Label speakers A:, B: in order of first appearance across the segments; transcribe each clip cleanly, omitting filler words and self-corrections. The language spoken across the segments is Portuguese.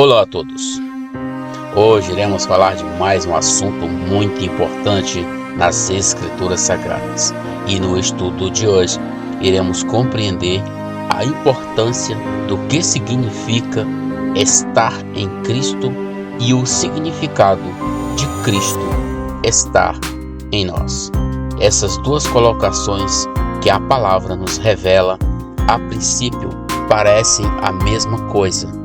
A: Olá a todos! Hoje iremos falar de mais um assunto muito importante nas Escrituras Sagradas. E no estudo de hoje iremos compreender a importância do que significa estar em Cristo e o significado de Cristo estar em nós. Essas duas colocações que a palavra nos revela, a princípio parecem a mesma coisa,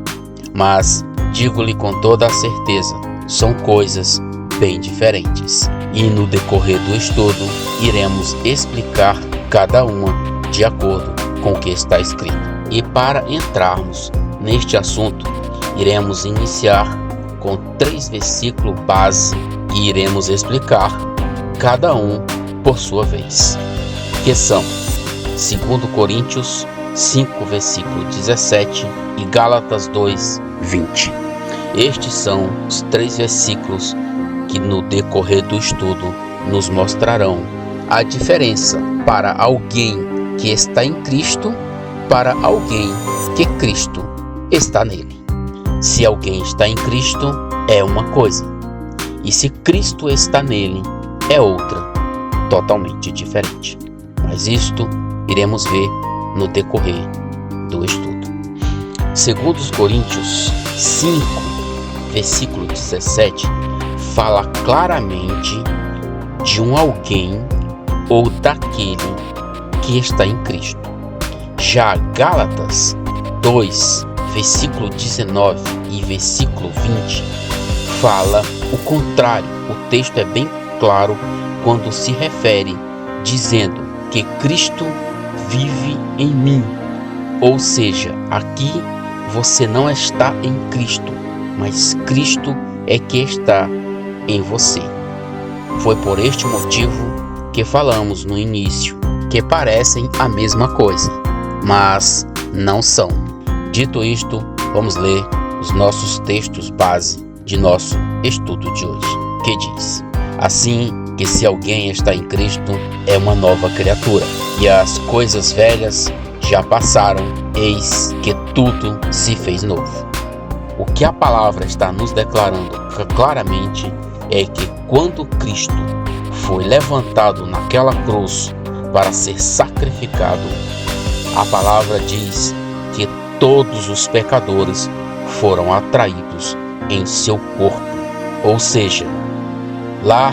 A: mas digo-lhe com toda a certeza, são coisas bem diferentes. E no decorrer do estudo, iremos explicar cada uma de acordo com o que está escrito. E para entrarmos neste assunto, iremos iniciar com 3 versículos base e iremos explicar cada um por sua vez, que são 2 Coríntios 5, versículo 17 e Gálatas 2, 20. Estes são os 3 versículos que no decorrer do estudo nos mostrarão a diferença para alguém que está em Cristo para alguém que Cristo está nele. Se alguém está em Cristo é uma coisa, e se Cristo está nele é outra, totalmente diferente. Mas isto iremos ver no decorrer do estudo. 2 Coríntios 5, versículo 17, fala claramente de um alguém ou daquele que está em Cristo. Já Gálatas 2, versículo 19 e versículo 20, fala o contrário. O texto é bem claro quando se refere dizendo que Cristo vive em mim. Ou seja, aqui você não está em Cristo, mas Cristo é que está em você. Foi por este motivo que falamos no início que parecem a mesma coisa, mas não são. Dito isto, vamos ler os nossos textos base de nosso estudo de hoje, que diz: assim que se alguém está em Cristo, é uma nova criatura, e as coisas velhas já passaram, eis que tudo se fez novo. O que a palavra está nos declarando claramente é que quando Cristo foi levantado naquela cruz para ser sacrificado, a palavra diz que todos os pecadores foram atraídos em seu corpo. Ou seja, lá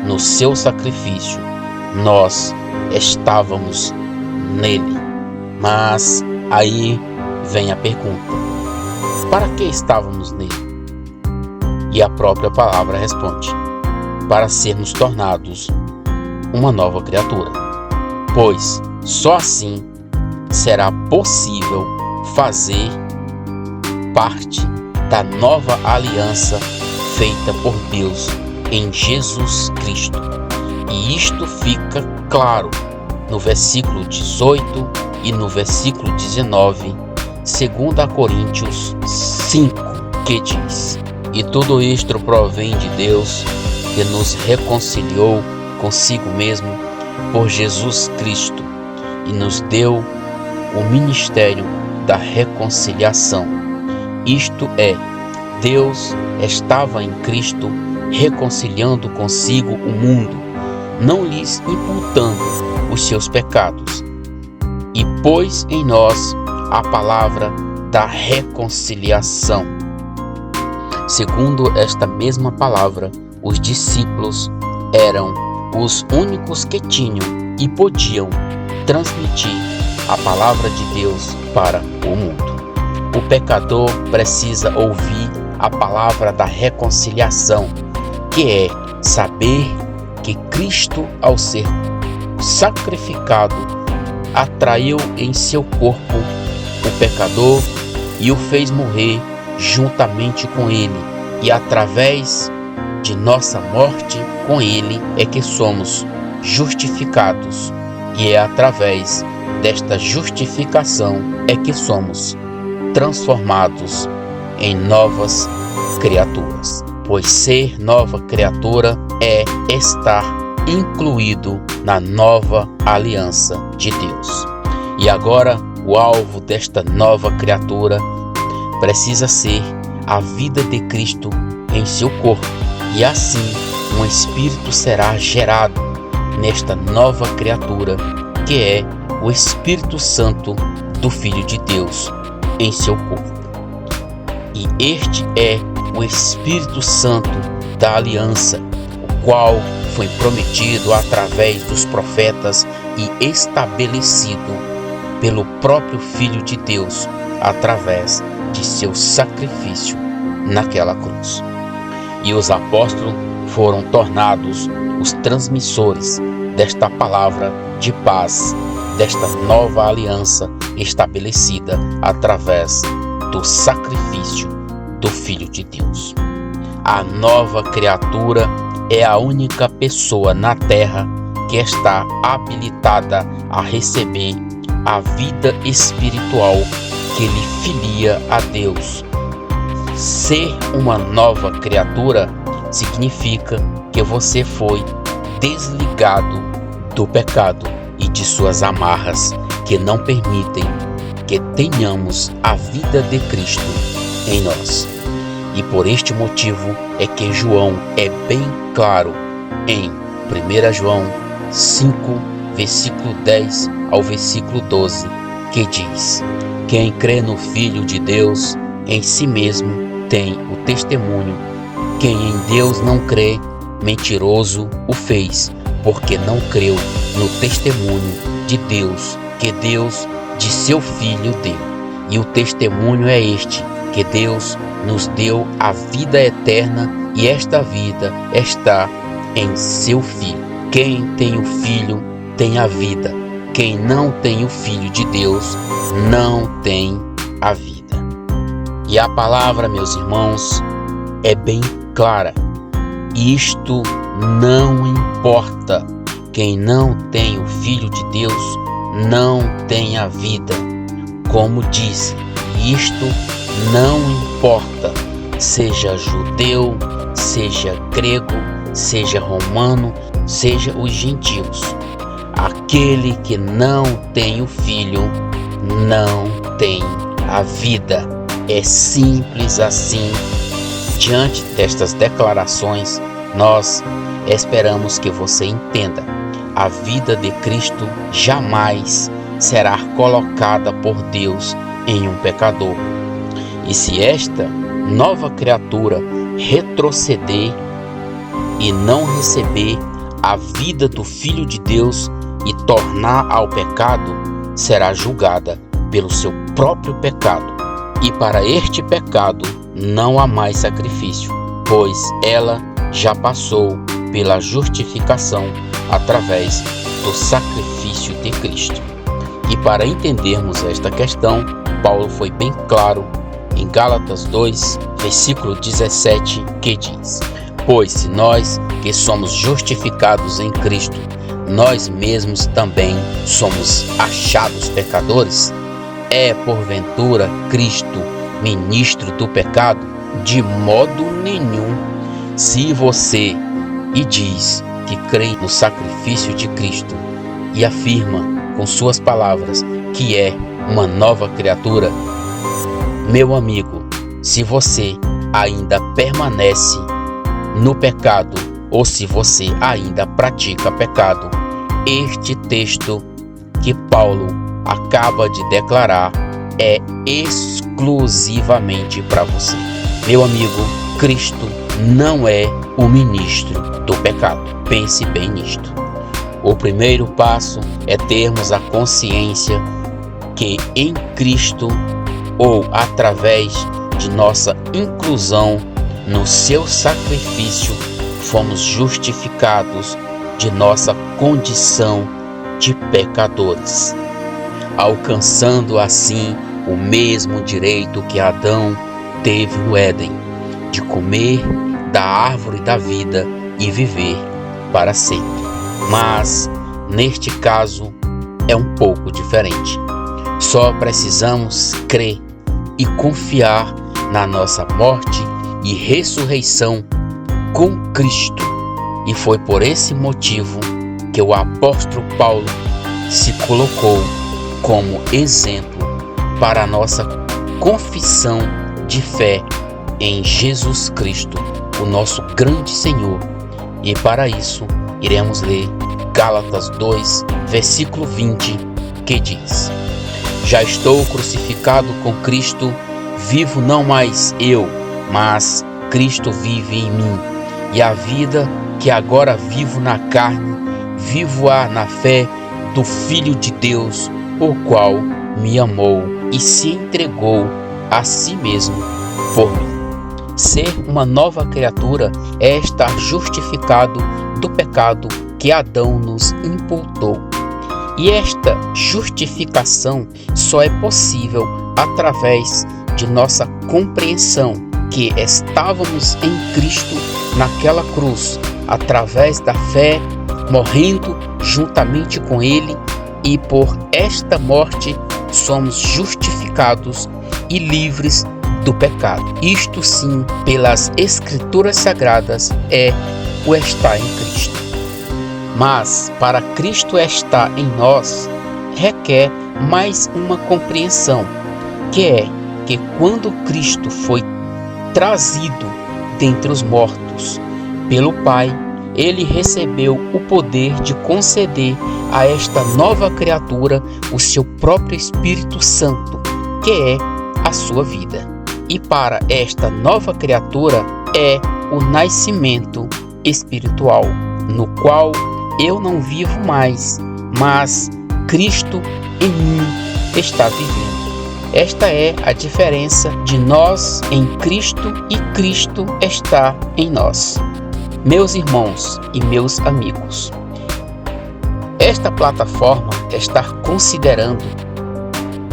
A: no seu sacrifício, nós estávamos nele. Mas aí vem a pergunta: para que estávamos nele? E a própria palavra responde: para sermos tornados uma nova criatura. Pois só assim será possível fazer parte da nova aliança feita por Deus em Jesus Cristo. E isto fica claro no versículo 18 e no versículo 19, 2 Coríntios 5, que diz: e tudo isto provém de Deus, que nos reconciliou consigo mesmo por Jesus Cristo e nos deu o ministério da reconciliação. Isto é, Deus estava em Cristo reconciliando consigo o mundo, não lhes imputando os seus pecados, e pôs em nós a palavra da reconciliação. Segundo esta mesma palavra, os discípulos eram os únicos que tinham e podiam transmitir a palavra de Deus para o mundo. O pecador precisa ouvir a palavra da reconciliação, que é saber que Cristo, ao ser sacrificado, atraiu em seu corpo o pecador e o fez morrer juntamente com ele, e através de nossa morte com ele é que somos justificados, e é através desta justificação é que somos transformados em novas criaturas. Pois ser nova criatura é estar incluído na nova aliança de Deus. E agora o alvo desta nova criatura precisa ser a vida de Cristo em seu corpo, e assim um espírito será gerado nesta nova criatura, que é o Espírito Santo do Filho de Deus em seu corpo. E este é o Espírito Santo da aliança, o qual foi prometido através dos profetas e estabelecido pelo próprio Filho de Deus através de seu sacrifício naquela cruz. E os apóstolos foram tornados os transmissores desta palavra de paz, desta nova aliança estabelecida através do sacrifício do Filho de Deus. A nova criatura é a única pessoa na terra que está habilitada a receber a vida espiritual que lhe filia a Deus. Ser uma nova criatura significa que você foi desligado do pecado e de suas amarras que não permitem que tenhamos a vida de Cristo em nós. E por este motivo é que João é bem claro em 1 João 5, versículo 10 ao versículo 12, que diz: quem crê no Filho de Deus, em si mesmo tem o testemunho. Quem em Deus não crê, mentiroso o fez, porque não creu no testemunho de Deus, que Deus de seu Filho deu. E o testemunho é este, que Deus nos deu a vida eterna, e esta vida está em seu Filho. Quem tem o Filho tem a vida. Quem não tem o Filho de Deus não tem a vida. E a palavra, meus irmãos, é bem clara. Isto não importa. Quem não tem o Filho de Deus não tem a vida. Como diz, isto não importa, seja judeu, seja grego, seja romano, seja os gentios. Aquele que não tem o Filho não tem a vida. É simples assim. Diante destas declarações, nós esperamos que você entenda: a vida de Cristo jamais será colocada por Deus em um pecador. E se esta nova criatura retroceder e não receber a vida do Filho de Deus e tornar ao pecado, será julgada pelo seu próprio pecado. E para este pecado não há mais sacrifício, pois ela já passou pela justificação através do sacrifício de Cristo. E para entendermos esta questão, Paulo foi bem claro em Gálatas 2, versículo 17, que diz: pois se nós que somos justificados em Cristo, nós mesmos também somos achados pecadores, é porventura Cristo ministro do pecado? De modo nenhum. Se você diz que crê no sacrifício de Cristo e afirma com suas palavras que é uma nova criatura, meu amigo, se você ainda permanece no pecado ou se você ainda pratica pecado, este texto que Paulo acaba de declarar é exclusivamente para você. Meu amigo, Cristo não é o ministro do pecado. Pense bem nisto. O primeiro passo é termos a consciência que em Cristo, ou através de nossa inclusão no seu sacrifício, fomos justificados de nossa condição de pecadores, alcançando assim o mesmo direito que Adão teve no Éden, de comer da árvore da vida e viver para sempre. Mas, neste caso, é um pouco diferente. Só precisamos crer e confiar na nossa morte e ressurreição com Cristo. E foi por esse motivo que o apóstolo Paulo se colocou como exemplo para a nossa confissão de fé em Jesus Cristo, o nosso grande Senhor. E para isso, iremos ler Gálatas 2, versículo 20, que diz: Já estou crucificado com Cristo, vivo não mais eu, mas Cristo vive em mim. E a vida que agora vivo na carne, vivo-a na fé do Filho de Deus, o qual me amou e se entregou a si mesmo por mim. Ser uma nova criatura é estar justificado do pecado que Adão nos imputou. E esta justificação só é possível através de nossa compreensão que estávamos em Cristo naquela cruz, através da fé, morrendo juntamente com Ele, e por esta morte somos justificados e livres do pecado. Isto sim, pelas Escrituras Sagradas, é o estar em Cristo. Mas para Cristo estar em nós, requer mais uma compreensão, que é que quando Cristo foi trazido dentre os mortos pelo Pai, Ele recebeu o poder de conceder a esta nova criatura o seu próprio Espírito Santo, que é a sua vida. E para esta nova criatura é o nascimento espiritual, no qual eu não vivo mais, mas Cristo em mim está vivendo. Esta é a diferença de nós em Cristo e Cristo está em nós. Meus irmãos e meus amigos, esta plataforma está considerando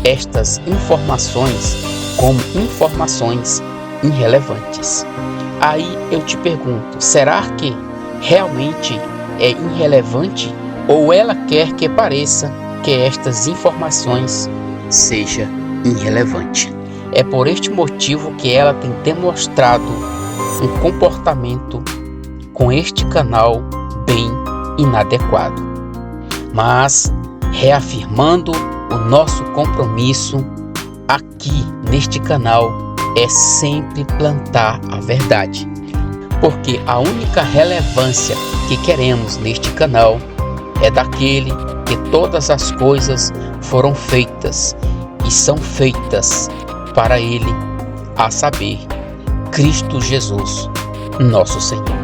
A: estas informações como informações irrelevantes. Aí eu te pergunto, será que realmente é irrelevante, ou ela quer que pareça que estas informações seja irrelevante? É por este motivo que ela tem demonstrado um comportamento com este canal bem inadequado. Mas, reafirmando o nosso compromisso aqui neste canal, é sempre plantar a verdade. Porque a única relevância que queremos neste canal é daquele que todas as coisas foram feitas e são feitas para Ele, a saber, Cristo Jesus, nosso Senhor.